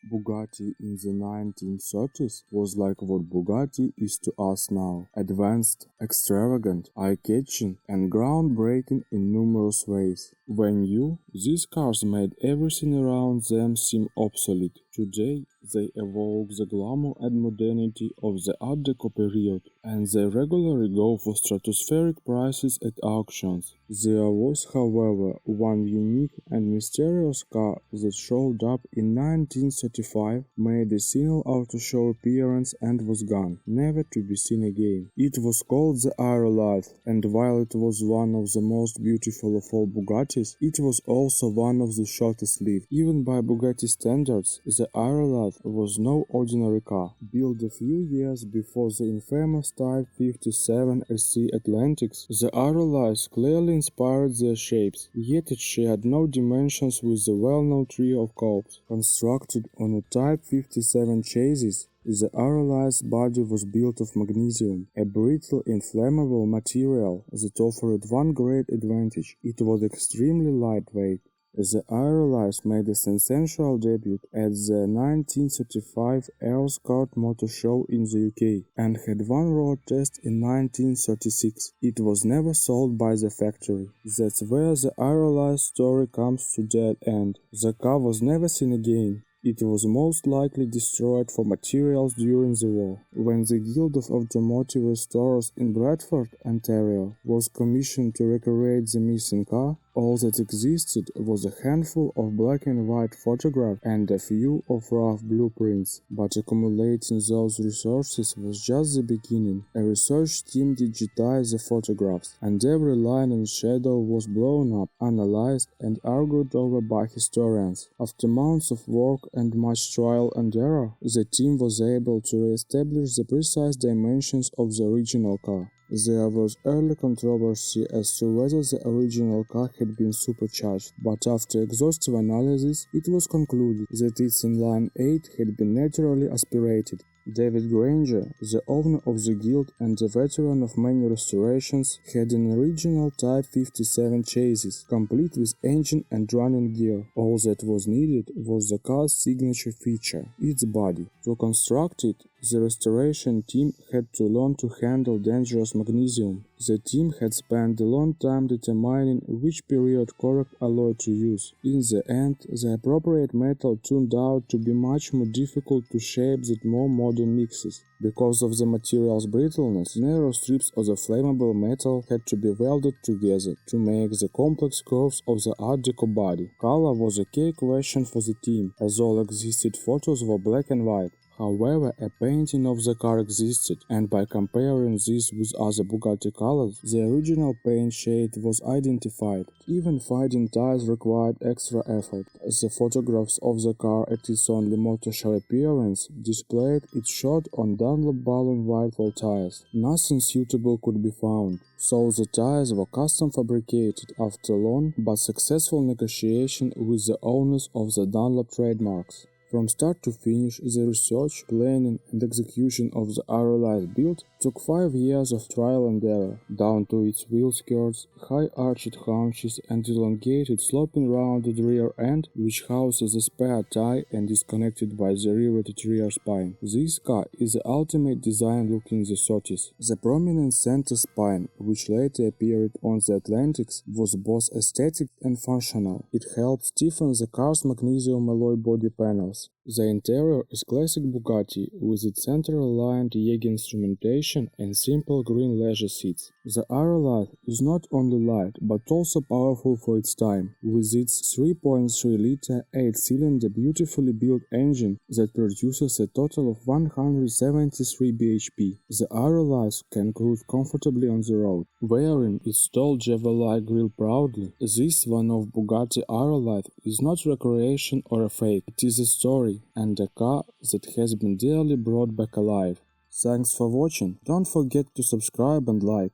Bugatti in the 1930s was like what Bugatti is to us now: advanced, extravagant, eye-catching, and groundbreaking in numerous ways. When new, these cars made everything around them seem obsolete. Today, they evoke the glamour and modernity of the Art Deco period, and they regularly go for stratospheric prices at auctions. There was, however, one unique and mysterious car that showed up in 1935, made a single auto show appearance and was gone, never to be seen again. It was called the Aerolithe, and while it was one of the most beautiful of all Bugattis, it was also one of the shortest lived. Even by Bugatti standards, the Aerolithe was no ordinary car. Built a few years before the infamous Type 57 SC Atlantics, the Aerolithe clearly inspired their shapes, yet it shared no dimensions with the well-known trio of coupes. Constructed on a Type 57 chassis, the Aerolithe's body was built of magnesium, a brittle, inflammable material that offered one great advantage: it was extremely lightweight. The Aerolithe made a sensational debut at the 1935 Aeroscout Motor Show in the UK and had one road test in 1936. It was never sold by the factory. That's where the Aerolithe story comes to dead end. The car was never seen again. It was most likely destroyed for materials during the war. When the Guild of Automotive Restorers in Bradford, Ontario, was commissioned to recreate the missing car, all that existed was a handful of black and white photographs and a few of rough blueprints. But accumulating those resources was just the beginning. A research team digitized the photographs, and every line and shadow was blown up, analyzed, and argued over by historians. After months of work and much trial and error, the team was able to re-establish the precise dimensions of the original car. There was early controversy as to whether the original car had been supercharged, but after exhaustive analysis, it was concluded that its inline 8 had been naturally aspirated. David Granger, the owner of the guild and a veteran of many restorations, had an original Type 57 chassis, complete with engine and running gear. All that was needed was the car's signature feature, its body. To construct it, the restoration team had to learn to handle dangerous magnesium. The team had spent a long time determining which period correct alloy to use. In the end, the appropriate metal turned out to be much more difficult to shape than more modern mixes. Because of the material's brittleness, narrow strips of the flammable metal had to be welded together to make the complex curves of the Art Deco body. Color was a key question for the team, as all existed photos were black and white. However, a painting of the car existed, and by comparing this with other Bugatti colors, the original paint shade was identified. Even finding ties required extra effort. The photographs of the car at its only motor show appearance displayed it shot on Dunlop balloon whitewall tires. Nothing suitable could be found, so the tires were custom fabricated after long but successful negotiation with the owners of the Dunlop trademarks. From start to finish, the research, planning, and execution of the Aerolithe build took 5 years of trial and error, down to its wheel skirts, high-arched haunches, and elongated, sloping rounded rear end, which houses a spare tire and is connected by the riveted rear spine. This car is the ultimate design look in the 30s. The prominent center spine, which later appeared on the Atlantics, was both aesthetic and functional. It helped stiffen the car's magnesium alloy body panels. The interior is classic Bugatti, with its center-aligned Yagi instrumentation and simple green leather seats. The Aerolithe is not only light, but also powerful for its time, with its 3.3-liter 8-cylinder beautifully built engine that produces a total of 173 bhp. The Aerolithe can cruise comfortably on the road, wearing its tall Javelin grille proudly. This one of Bugatti Aerolithe is not recreation or a fake, it is a story, and a car that has been dearly brought back alive. Thanks for watching, don't forget to subscribe and like.